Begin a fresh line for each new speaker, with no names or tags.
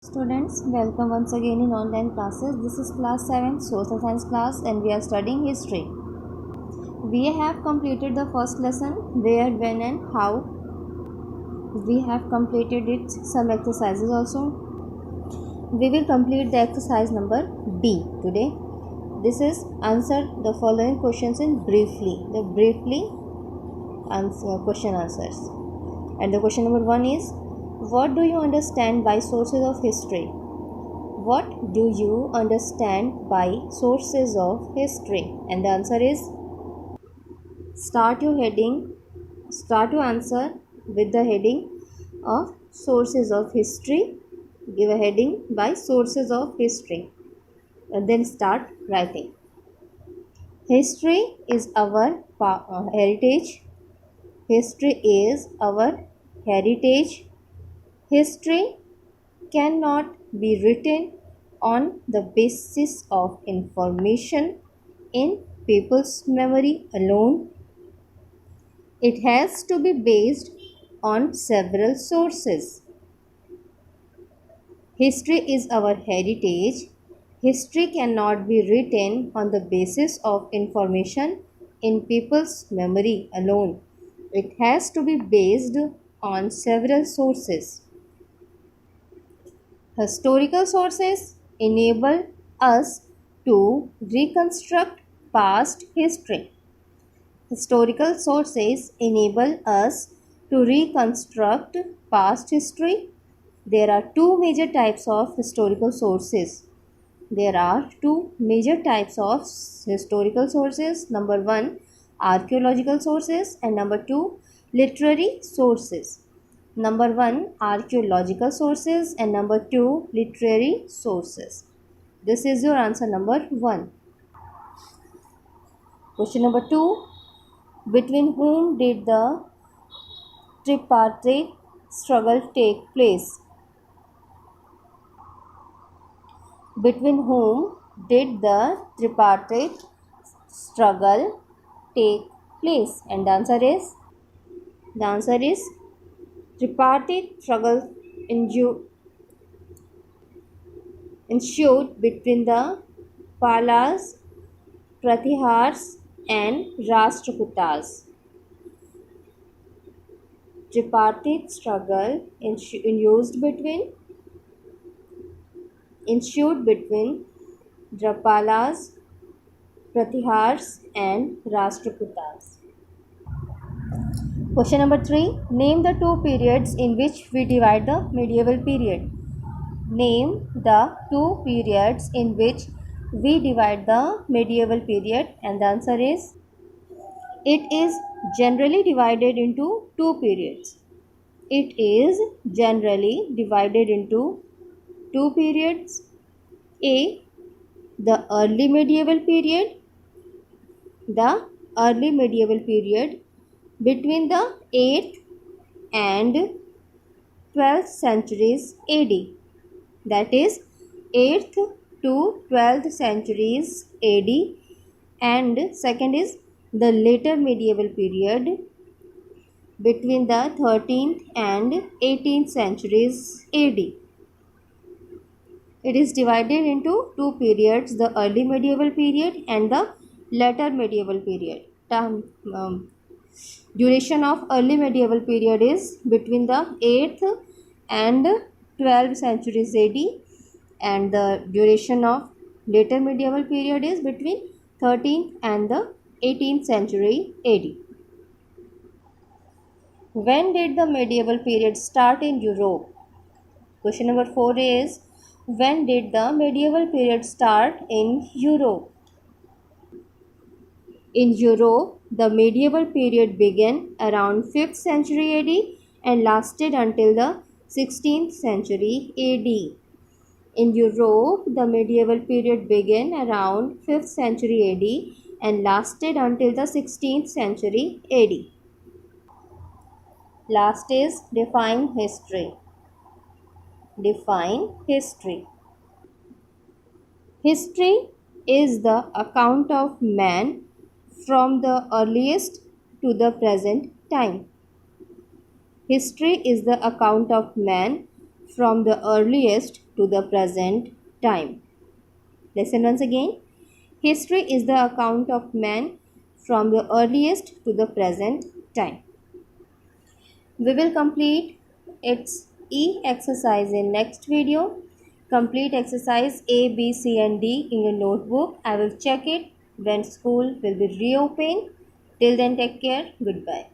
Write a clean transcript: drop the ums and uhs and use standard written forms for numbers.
Students, welcome once again in online classes. This is class 7 social science class and we are studying history. We have completed the first lesson where, when and how. We have completed it some exercises also. We will complete the exercise number D today. This is answer the following questions in briefly. The briefly question answers. And the question number 1 is, what do you understand by sources of history? What do you understand by sources of history? And the answer is, start your answer with the heading of sources of history. Give a heading by sources of history and then start writing. History is our heritage. History is our heritage. History cannot be written on the basis of information in people's memory alone. It has to be based on several sources. History is our heritage. History cannot be written on the basis of information in people's memory alone. It has to be based on several sources. Historical sources enable us to reconstruct past history. Historical sources enable us to reconstruct past history. There are two major types of historical sources. Number 1, archaeological sources, and number 2, literary sources. Number 1, archaeological sources, and number 2, literary sources. This is your answer number 1. Question number 2. Between whom did the tripartite struggle take place? Between whom did the tripartite struggle take place? And the answer is tripartite struggle ensued between the Palas, Pratihars and Rashtrakutas. Tripartite struggle ensued between the Palas, Pratihars and Rashtrakutas. Question number 3. Name the two periods in which we divide the medieval period. Name the two periods in which we divide the medieval period, and the answer is, it is generally divided into two periods. It is generally divided into two periods. A. The early medieval period. The early medieval period between the 8th and 12th centuries AD. That is 8th to 12th centuries AD. And second is the later medieval period between the 13th and 18th centuries AD. It is divided into two periods, the early medieval period and the later medieval period. Duration of early medieval period is between the 8th and 12th centuries AD, and the duration of later medieval period is between 13th and the 18th century AD. When did the medieval period start in Europe? Question number 4 is, when did the medieval period start in Europe? In Europe, the medieval period began around 5th century AD and lasted until the 16th century AD. In Europe, the medieval period began around 5th century AD and lasted until the 16th century AD. Last is define history. Define history. History is the account of man from the earliest to the present time. History is the account of man from the earliest to the present time. Listen once again. History is the account of man from the earliest to the present time. We will complete its E exercise in next video. Complete exercise A, B, C and D in your notebook. I will check it when school will be reopened. Till then, take care. Goodbye.